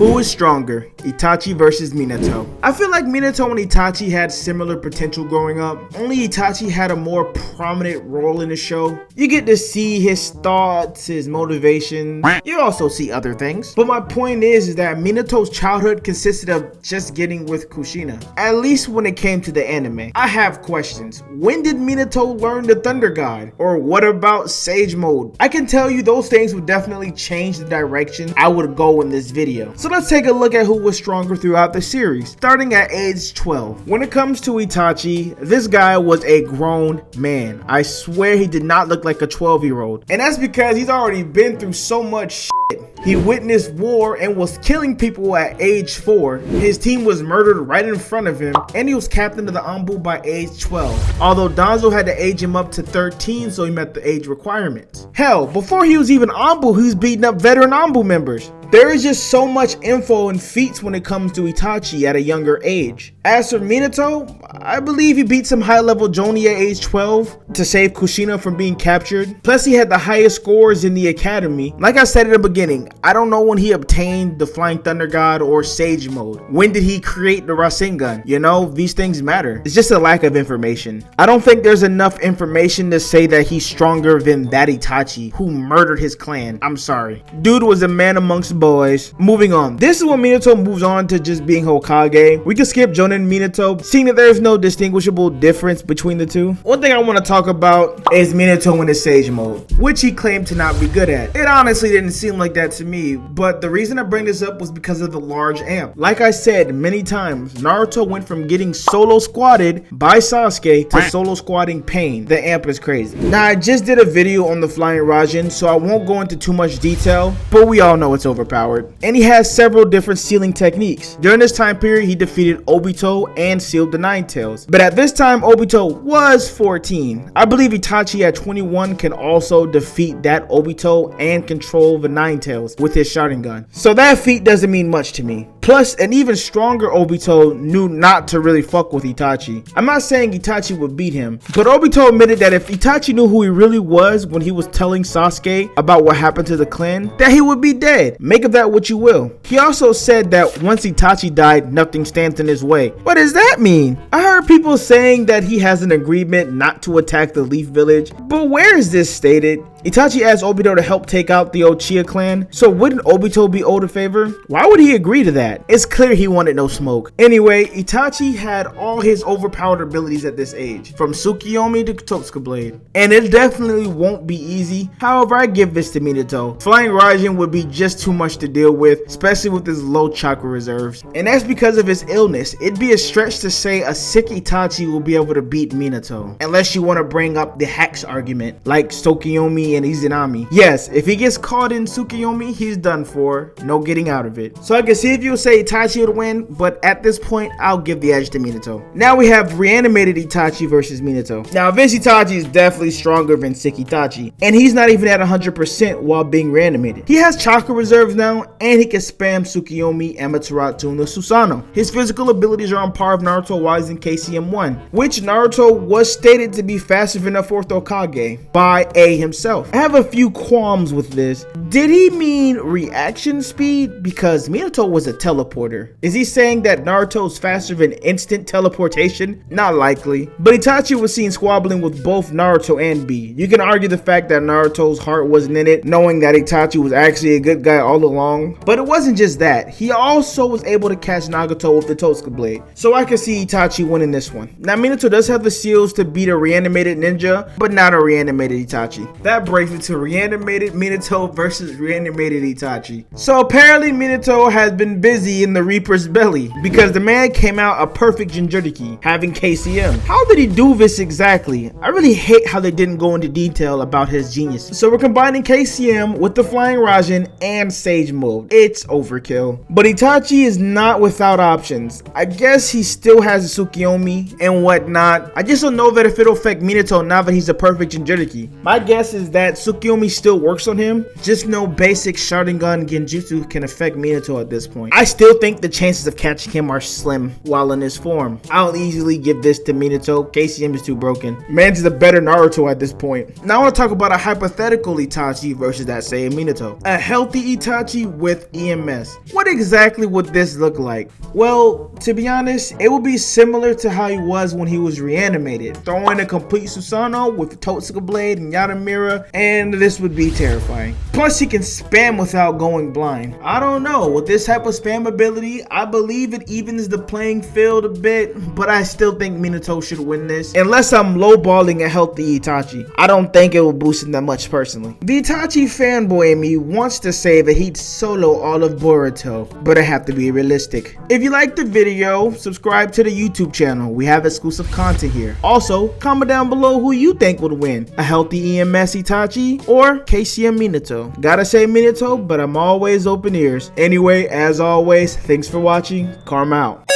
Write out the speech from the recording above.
Who is stronger, Itachi versus Minato? I feel like Minato and Itachi had similar potential growing up, only Itachi had a more prominent role in the show. You get to see his thoughts, his motivation, you also see other things. But my point is that Minato's childhood consisted of just getting with Kushina, at least when it came to the anime. I have questions. When did Minato learn the Thunder God? Or what about Sage Mode? I can tell you those things would definitely change the direction I would go in this video. So let's take a look at who was stronger throughout the series, starting at age 12. When it comes to Itachi, this guy was a grown man. I swear he did not look like a 12-year-old. And that's because he's already been through so much shit. He witnessed war and was killing people at age 4. His team was murdered right in front of him, and he was captain of the Anbu by age 12. Although Danzo had to age him up to 13, so he met the age requirements. Hell, before he was even Anbu, he was beating up veteran Anbu members. There is just so much info and feats when it comes to Itachi at a younger age. As for Minato, I believe he beat some high-level Jonin at age 12 to save Kushina from being captured. Plus, he had the highest scores in the academy. Like I said at the beginning, I don't know when he obtained the Flying Thunder God or Sage Mode. When did he create the Rasengan? You know, these things matter. It's just a lack of information. I don't think there's enough information to say that he's stronger than that Itachi who murdered his clan. I'm sorry. Dude was a man amongst boys. Moving on. This is when Minato moves on to just being Hokage. We can skip Jonin Minato, seeing that there's no distinguishable difference between the two. One thing I want to talk about is Minato in his Sage Mode, which he claimed to not be good at. It honestly didn't seem like that to me, but the reason I bring this up was because of the large amp. Like I said many times, Naruto went from getting solo squatted by Sasuke to solo squatting Pain. The amp is crazy. Now, I just did a video on the Flying Rasen, so I won't go into too much detail, but we all know it's overpowered. And he has several different sealing techniques. During this time period, he defeated Obito and sealed the Nine Tails. But at this time, Obito was 14. I believe Itachi at 21 can also defeat that Obito and control the Nine Tails with his Sharingan. So that feat doesn't mean much to me. Plus, an even stronger Obito knew not to really fuck with Itachi. I'm not saying Itachi would beat him, but Obito admitted that if Itachi knew who he really was when he was telling Sasuke about what happened to the clan, that he would be dead. Make of that what you will. He also said that once Itachi died, nothing stands in his way. What does that mean? I heard people saying that he has an agreement not to attack the Leaf Village, but where is this stated? Itachi asked Obito to help take out the Uchiha clan, so wouldn't Obito be owed a favor? Why would he agree to that? It's clear he wanted no smoke. Anyway, Itachi had all his overpowered abilities at this age, from Tsukiyomi to Totsuka Blade, and it definitely won't be easy. However, I give this to Minato. Flying Rasen would be just too much to deal with, especially with his low chakra reserves, and that's because of his illness. It'd be a stretch to say a sick Itachi will be able to beat Minato, unless you want to bring up the hacks argument, like Tsukiyomi and Izanami. Yes, if he gets caught in Tsukiyomi, he's done for. No getting out of it. So I can see if you say Itachi would win, but at this point, I'll give the edge to Minato. Now we have reanimated Itachi versus Minato. Now, this Itachi is definitely stronger than sick Itachi, and he's not even at 100% while being reanimated. He has chakra reserves now, and he can spam Tsukiyomi, Amaterasu, and the Susanoo. His physical abilities are on par with Naruto while he's in KCM1, which Naruto was stated to be faster than the 4th Hokage by A himself. I have a few qualms with this. Did he mean reaction speed? Because Minato was a teleporter. Is he saying that Naruto's faster than instant teleportation? Not likely. But Itachi was seen squabbling with both Naruto and B. You can argue the fact that Naruto's heart wasn't in it, knowing that Itachi was actually a good guy all along. But it wasn't just that. He also was able to catch Nagato with the Totsuka Blade. So I can see Itachi winning this one. Now, Minato does have the seals to beat a reanimated ninja, but not a reanimated Itachi. That brings me to reanimated Minato versus reanimated Itachi. So apparently Minato has been busy in the Reaper's belly, because the man came out a perfect Jinchuriki, having KCM. How did he do this exactly? I really hate how they didn't go into detail about his genius. So we're combining KCM with the Flying Rasen and Sage Mode. It's overkill. But Itachi is not without options. I guess he still has a Tsukiyomi and whatnot. I just don't know that if it'll affect Minato now that he's a perfect Jinchuriki. My guess is that Tsukiyomi still works on him, just no basic Sharingan Genjutsu can affect Minato at this point. I still think the chances of catching him are slim while in this form. I'll easily give this to Minato. KCM is too broken. Man's the better Naruto at this point. Now I want to talk about a hypothetical Itachi versus that same Minato. A healthy Itachi with EMS. What exactly would this look like? Well, to be honest, it would be similar to how he was when he was reanimated. Throwing a complete Susanoo with the Totsuka Blade and Yamamura, and this would be terrifying. Plus, he can spam without going blind. I don't know, with this type of spam ability, I believe it evens the playing field a bit, but I still think Minato should win this. Unless I'm lowballing a healthy Itachi. I don't think it will boost him that much personally. The Itachi fanboy in me wants to say that he'd solo all of Boruto, but I have to be realistic. If you liked the video, subscribe to the YouTube channel. We have exclusive content here. Also, comment down below who you think would win, a healthy EMS Itachi or KCM Minato. Gotta say Minato, but I'm always open ears. Anyway, as always, thanks for watching. Karma out.